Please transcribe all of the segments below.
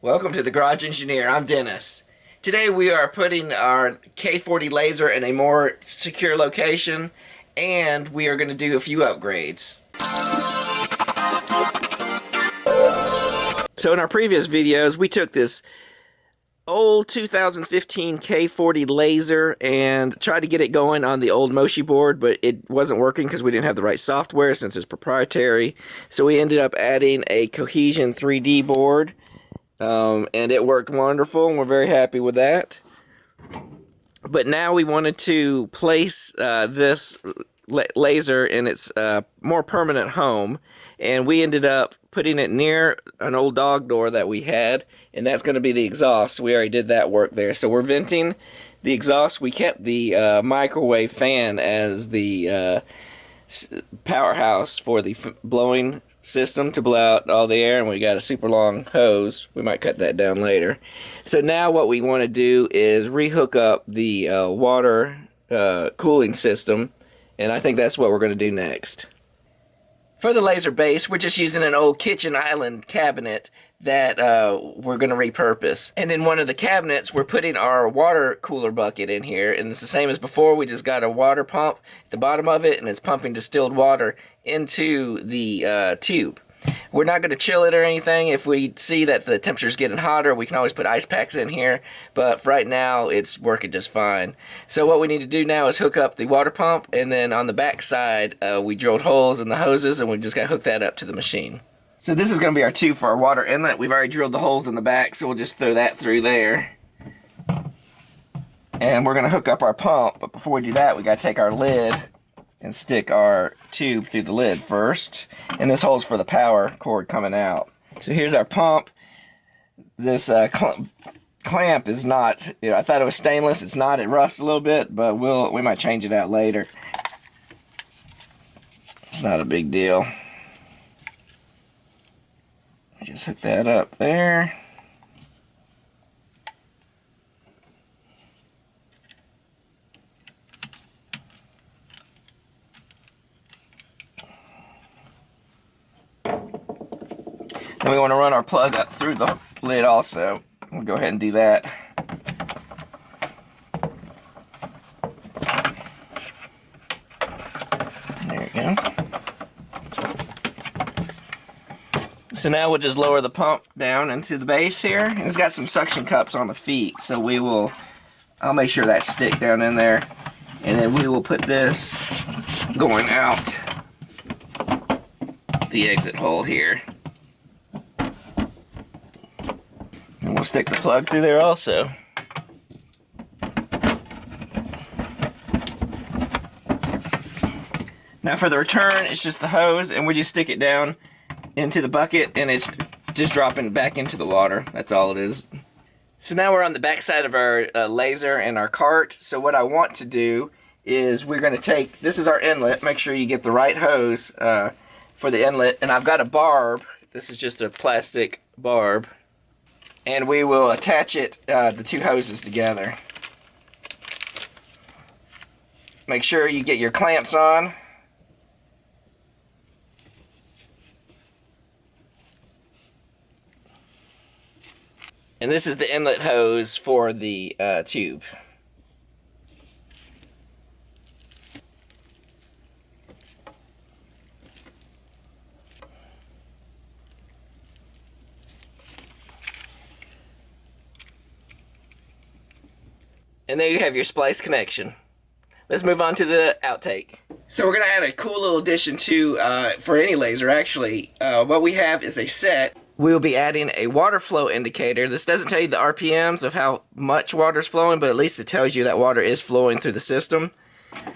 Welcome to the Garage Engineer. I'm Dennis. Today we are putting our K40 laser in a more secure location, and we are going to do a few upgrades. So in our previous videos we took this old 2015 K40 laser and tried to get it going on the old Moshi board, but it wasn't working because we didn't have the right software since it's proprietary. So we ended up adding a Cohesion 3D board, and it worked wonderful, and we're very happy with that. But now we wanted to place this laser in its more permanent home, and we ended up putting it near an old dog door that we had, and that's going to be the exhaust. We already did that work there. So we're venting the exhaust. We kept the microwave fan as the powerhouse for the blowing system to blow out all the air, and we got a super long hose. We might cut that down later. So now what we want to do is rehook up the water cooling system, and I think that's what we're going to do next. For the laser base, we're just using an old kitchen island cabinet that we're going to repurpose. And in one of the cabinets, we're putting our water cooler bucket in here. And it's the same as before. We just got a water pump at the bottom of it, and it's pumping distilled water into the tube. We're not going to chill it or anything. If we see that the temperature's getting hotter, we can always put ice packs in here. But for right now, it's working just fine. So what we need to do now is hook up the water pump, and then on the back side, we drilled holes in the hoses, and we just got to hook that up to the machine. So this is going to be our tube for our water inlet. We've already drilled the holes in the back, so we'll just throw that through there. And we're going to hook up our pump, but before we do that, we got to take our lid and stick our tube through the lid first. And this hole's for the power cord coming out. So here's our pump. This clamp is not, I thought it was stainless. It's not. It rusts a little bit, but we might change it out later. It's not a big deal. Just hook that up there. Then we want to run our plug up through the lid also. We'll go ahead and do that. There we go. So now we'll just lower the pump down into the base here. And it's got some suction cups on the feet, so I'll make sure that stick down in there. And then we will put this going out the exit hole here. And we'll stick the plug through there also. Now for the return, it's just the hose, and we just stick it down into the bucket, and it's just dropping back into the water. That's all it is. So now we're on the back side of our laser and our cart. So what I want to do is we're going to take, this is our inlet. Make sure you get the right hose for the inlet. And I've got a barb. This is just a plastic barb. And we will attach it, the two hoses together. Make sure you get your clamps on. And this is the inlet hose for the tube. And there you have your splice connection. Let's move on to the outtake. So we're going to add a cool little addition to, for any laser actually. What we have is a set. We'll be adding a water flow indicator. This doesn't tell you the RPMs of how much water is flowing, but at least it tells you that water is flowing through the system.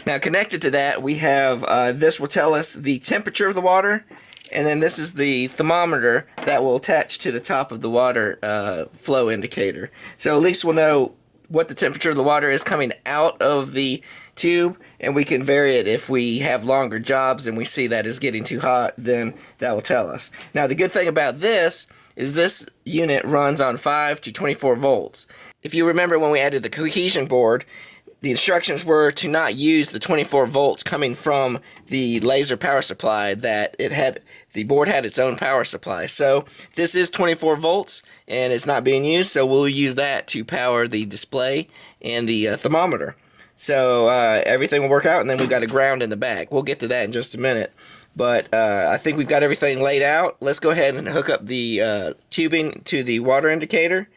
Now connected to that, we have, this will tell us the temperature of the water, and then this is the thermometer that will attach to the top of the water flow indicator. So at least we'll know what the temperature of the water is coming out of the tube, and we can vary it if we have longer jobs and we see that it's getting too hot, then that will tell us. Now the good thing about this is this unit runs on 5 to 24 volts. If you remember when we added the cohesion board, the instructions were to not use the 24 volts coming from the laser power supply, that it had the board had its own power supply. So this is 24 volts and it's not being used, so we'll use that to power the display and the thermometer. So everything will work out, and then we've got a ground in the back. We'll get to that in just a minute. But I think we've got everything laid out. Let's go ahead and hook up the tubing to the water indicator,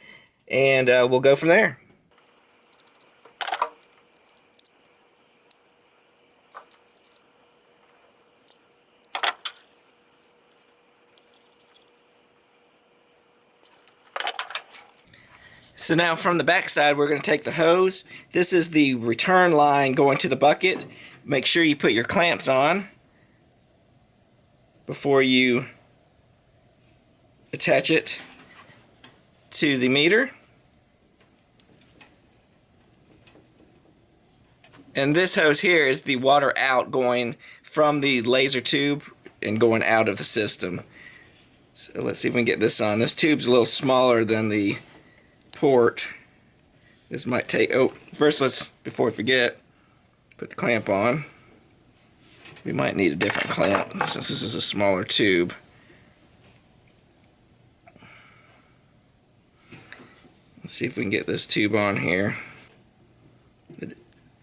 and we'll go from there. So now from the back side, we're going to take the hose. This is the return line going to the bucket. Make sure you put your clamps on before you attach it to the meter. And this hose here is the water out going from the laser tube and going out of the system. So let's see if we can get this on. This tube's a little smaller than the port. This might take, oh, first let's, before we forget, put the clamp on. We might need a different clamp since this is a smaller tube. Let's see if we can get this tube on here.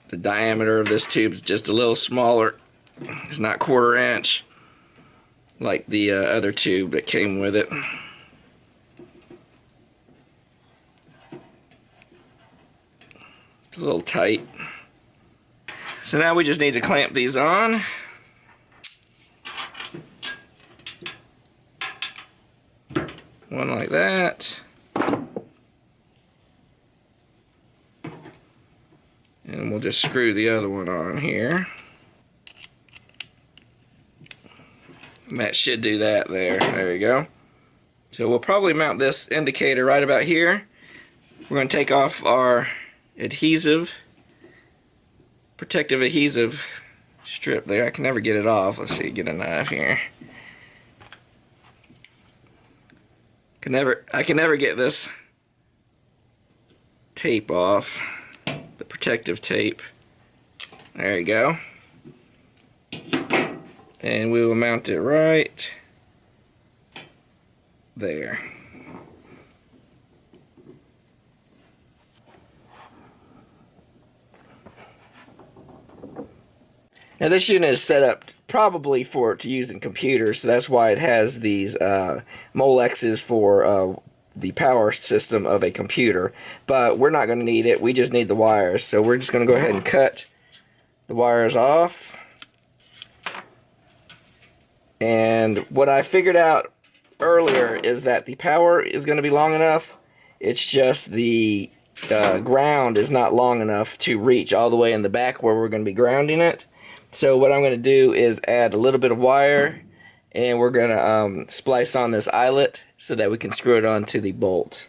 The diameter of this tube is just a little smaller. It's not 1/4 inch like the other tube that came with it. It's a little tight. So now we just need to clamp these on. One like that. And we'll just screw the other one on here. And that should do that there. There you go. So we'll probably mount this indicator right about here. We're going to take off our adhesive, protective adhesive strip there. I can never get it off. Let's see, get a knife here. I can never get this tape off. The protective tape. There you go. And we will mount it right there. Now this unit is set up probably to use in computers, so that's why it has these Molexes for the power system of a computer. But we're not going to need it. We just need the wires. So we're just going to go ahead and cut the wires off. And what I figured out earlier is that the power is going to be long enough. It's just the ground is not long enough to reach all the way in the back where we're going to be grounding it. So what I'm going to do is add a little bit of wire, and we're going to splice on this eyelet so that we can screw it onto the bolt.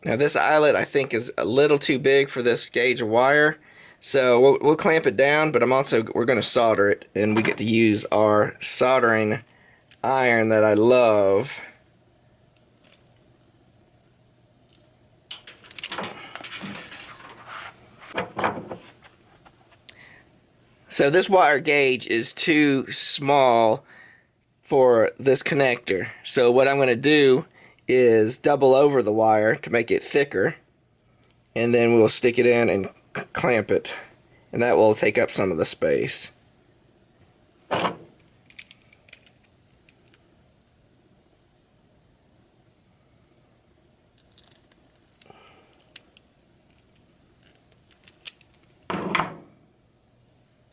Now this eyelet I think is a little too big for this gauge of wire, so we'll clamp it down, but we're going to solder it, and we get to use our soldering iron that I love. So this wire gauge is too small for this connector. So what I'm going to do is double over the wire to make it thicker, and then we'll stick it in and clamp it, and that will take up some of the space.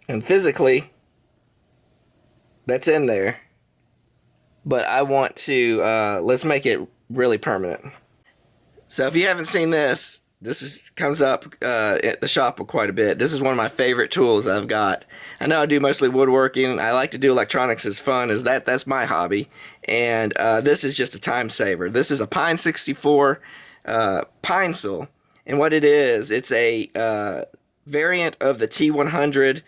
And physically, that's in there, but I want to, let's make it really permanent. So if you haven't seen this, comes up at the shop quite a bit. This is one of my favorite tools I've got. I know I do mostly woodworking. I like to do electronics as fun as that's my hobby. And this is just a time saver. This is a Pine 64 pine saw. And what it is, it's a variant of the T100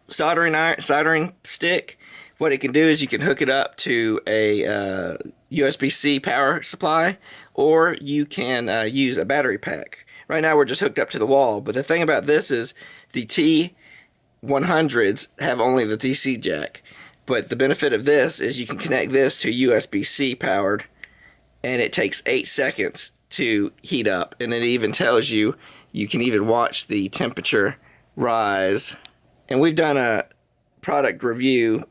soldering stick. what it can do is you can hook it up to a USB-C power supply, or you can use a battery pack. Right now we're just hooked up to the wall, but the thing about this is the T100s have only the DC jack. But the benefit of this is you can connect this to USB-C powered, and it takes 8 seconds to heat up, and it even tells you, you can even watch the temperature rise. And we've done a product review.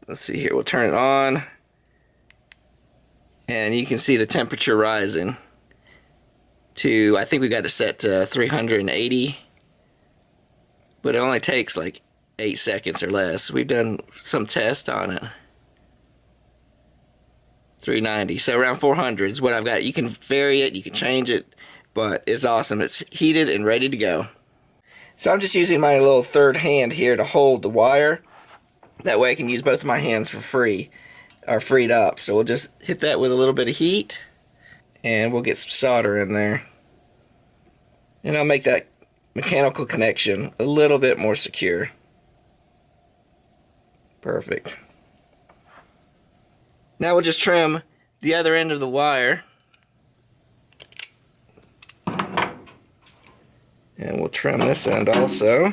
Let's see here, we'll turn it on, and you can see the temperature rising to, I think we got it set to 380, but it only takes like 8 seconds or less. We've done some tests on it. 390, so around 400 is what I've got. You can vary it, you can change it, but it's awesome. It's heated and ready to go. So I'm just using my little third hand here to hold the wire. That way I can use both of my hands for free, or freed up. So we'll just hit that with a little bit of heat, and we'll get some solder in there. And I'll make that mechanical connection a little bit more secure. Perfect. Now we'll just trim the other end of the wire. And we'll trim this end also.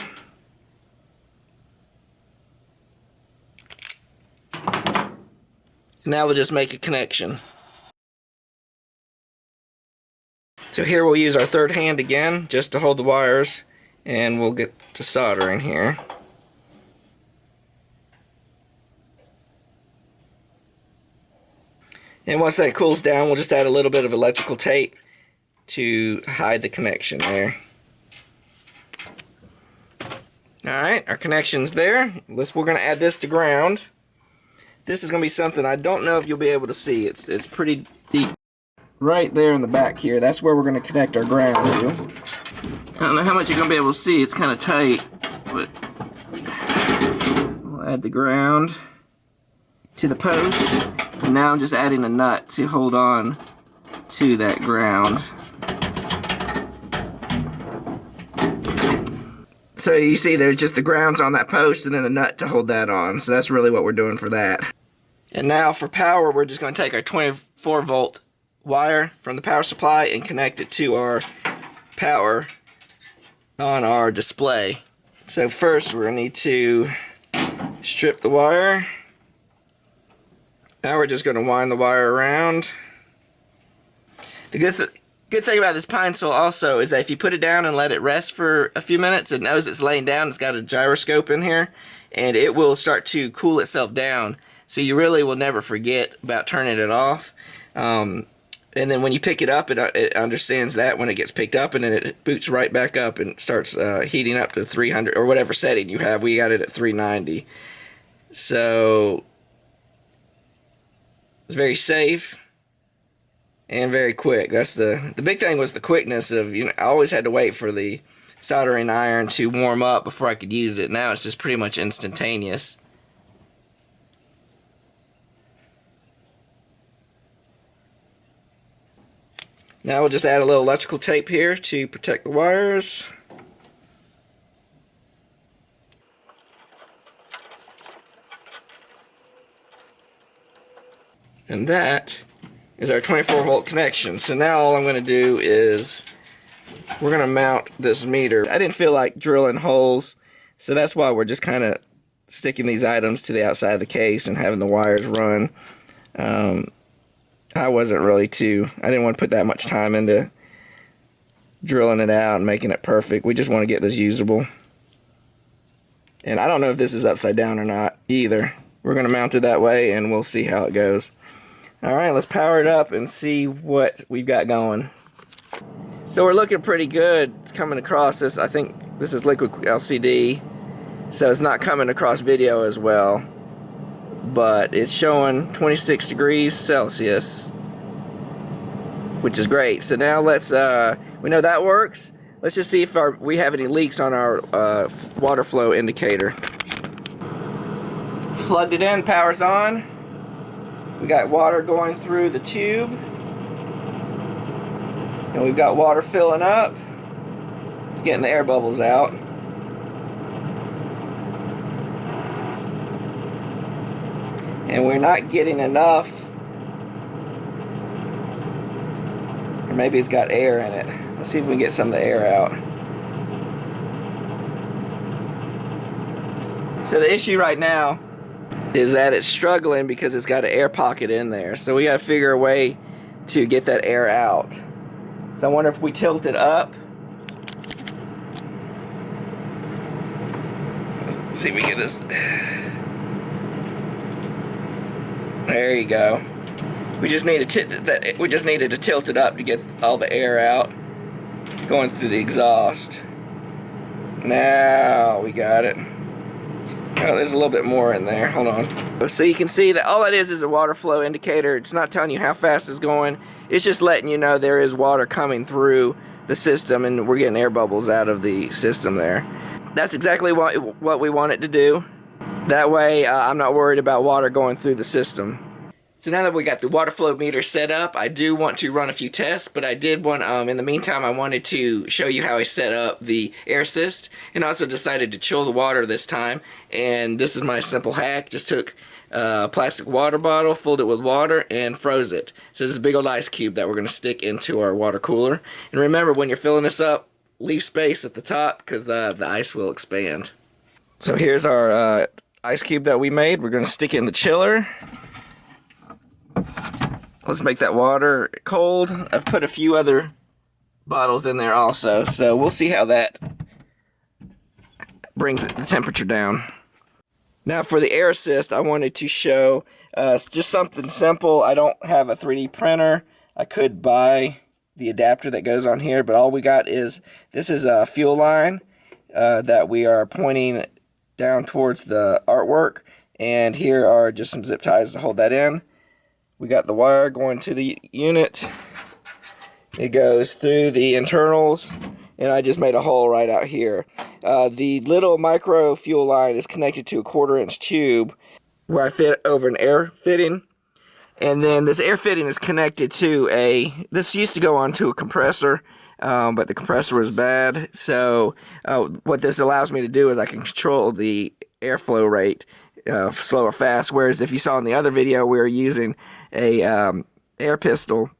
Now we'll just make a connection. So here we'll use our third hand again just to hold the wires, and we'll get to soldering here. And once that cools down, we'll just add a little bit of electrical tape to hide the connection there. Alright, our connection's there. We're going to add this to ground. This is going to be something I don't know if you'll be able to see. It's pretty deep. Right there in the back here, that's where we're going to connect our ground to. I don't know how much you're going to be able to see. It's kind of tight, but we'll add the ground to the post. And now I'm just adding a nut to hold on to that ground. So you see there's just the ground's on that post and then a nut to hold that on. So that's really what we're doing for that. And now for power, we're just going to take our 24 volt wire from the power supply and connect it to our power on our display. So first we're going to need to strip the wire. Now we're just going to wind the wire around. The good thing about this pine sol also is that if you put it down and let it rest for a few minutes, it knows it's laying down. It's got a gyroscope in here, and it will start to cool itself down. So you really will never forget about turning it off. And then when you pick it up, it understands that when it gets picked up, and then it boots right back up and starts heating up to 300 or whatever setting you have. We got it at 390. So it's very safe and very quick. That's the big thing was the quickness of, I always had to wait for the soldering iron to warm up before I could use it. Now it's just pretty much instantaneous. Now we'll just add a little electrical tape here to protect the wires. And that is our 24 volt connection. So now all I'm going to do is we're going to mount this meter. I didn't feel like drilling holes, so that's why we're just kind of sticking these items to the outside of the case and having the wires run. I wasn't really I didn't want to put that much time into drilling it out and making it perfect. We just want to get this usable. And I don't know if this is upside down or not either. We're going to mount it that way and we'll see how it goes. Alright, let's power it up and see what we've got going. So we're looking pretty good. It's coming across this, I think this is liquid LCD, so it's not coming across video as well. But it's showing 26 degrees Celsius, which is great. So now let's, we know that works. Let's just see if we have any leaks on our water flow indicator. Plugged it in, power's on. We got water going through the tube. And we've got water filling up. It's getting the air bubbles out. and we're not getting enough. Or maybe it's got air in it. Let's see if we can get some of the air out. So the issue right now is that it's struggling because it's got an air pocket in there. So we got to figure a way to get that air out. So I wonder if we tilt it up. Let's see if we get this. There you go. We just needed to tilt it up to get all the air out going through the exhaust. Now we got it. Oh, there's a little bit more in there. Hold on. So you can see that all that is a water flow indicator. It's not telling you how fast it's going. It's just letting you know there is water coming through the system, and we're getting air bubbles out of the system there. That's exactly what we want it to do. That way I'm not worried about water going through the system. So now that we got the water flow meter set up, I do want to run a few tests, but I did want, in the meantime, I wanted to show you how I set up the air assist, and also decided to chill the water this time. And this is my simple hack. Just took a plastic water bottle, filled it with water, and froze it. So this is a big old ice cube that we're going to stick into our water cooler. And remember, when you're filling this up, leave space at the top, because the ice will expand. So here's our ice cube that we made. We're going to stick it in the chiller. Let's make that water cold. I've put a few other bottles in there also, so we'll see how that brings the temperature down. Now for the air assist, I wanted to show just something simple. I don't have a 3D printer. I could buy the adapter that goes on here, but all we got is, this is a fuel line that we are pointing down towards the artwork, and here are just some zip ties to hold that in. We got the wire going to the unit. It goes through the internals, and I just made a hole right out here. The little micro fuel line is connected to a 1/4-inch tube where I fit over an air fitting. And then this air fitting is connected to this used to go onto a compressor, but the compressor was bad. So what this allows me to do is I can control the airflow rate, slow or fast. Whereas if you saw in the other video, we were using a air pistol,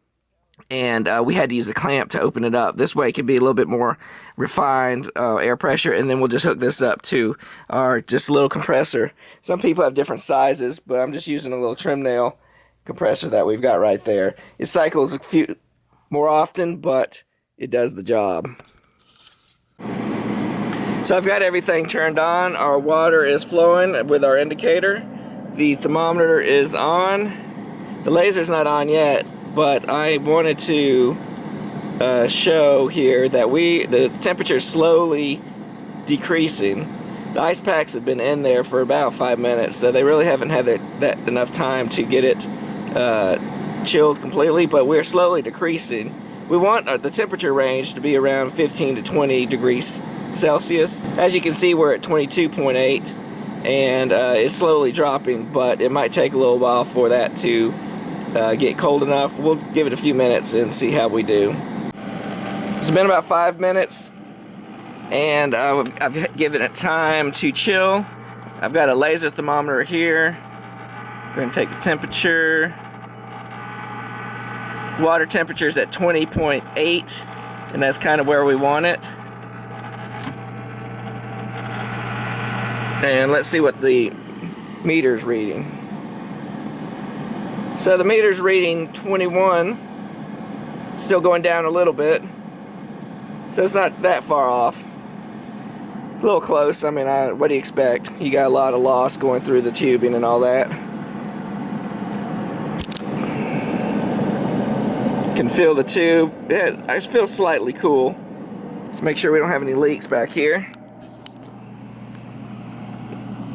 and we had to use a clamp to open it up. This way it can be a little bit more refined air pressure, and then we'll just hook this up to our just little compressor. Some people have different sizes, but I'm just using a little trim nail compressor that we've got right there. It cycles a few more often, but it does the job. So I've got everything turned on. Our water is flowing with our indicator. The thermometer is on. The laser's not on yet, but I wanted to show here that the temperature is slowly decreasing. The ice packs have been in there for about 5 minutes, so they really haven't had that enough time to get it chilled completely, but we're slowly decreasing. We want the temperature range to be around 15 to 20 degrees Celsius. As you can see, we're at 22.8, and it's slowly dropping, but it might take a little while for that to get cold enough. We'll give it a few minutes and see how we do. It's been about 5 minutes, and I've given it time to chill. I've got a laser thermometer here. I'm going to take the temperature. Water temperature is at 20.8, and that's kind of where we want it. And let's see what the meter's reading. So the meter's reading 21, still going down a little bit, so it's not that far off. A little close. I mean, what do you expect? You got a lot of loss going through the tubing and all that. Can feel the tube. I feel slightly cool. Let's make sure we don't have any leaks back here.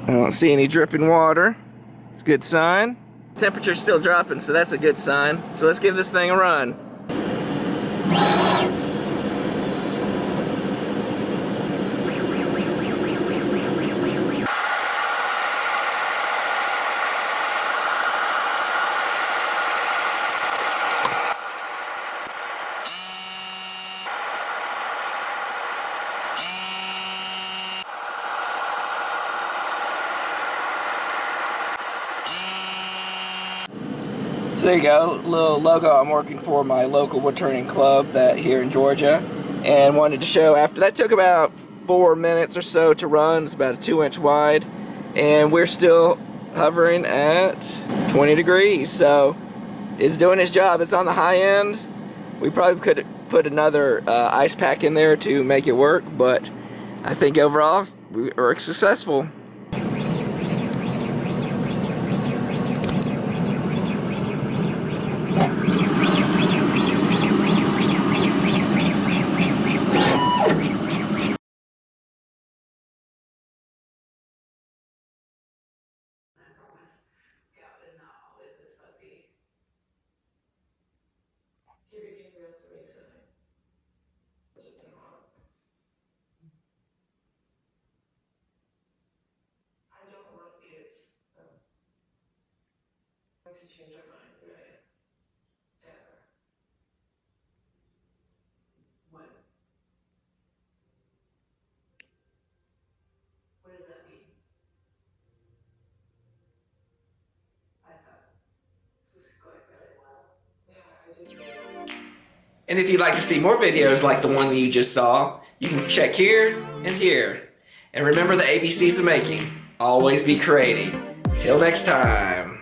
I don't see any dripping water. It's a good sign. Temperature's still dropping, so that's a good sign. So let's give this thing a run. So there you go, little logo. I'm working for my local wood turning club that here in Georgia, and wanted to show after that took about 4 minutes or so to run. It's about a 2-inch wide, and we're still hovering at 20 degrees. So it's doing its job. It's on the high end. We probably could put another ice pack in there to make it work, but I think overall we were successful. And if you'd like to see more videos like the one that you just saw, you can check here and here. And remember the ABCs of making. Always be creating. Till next time.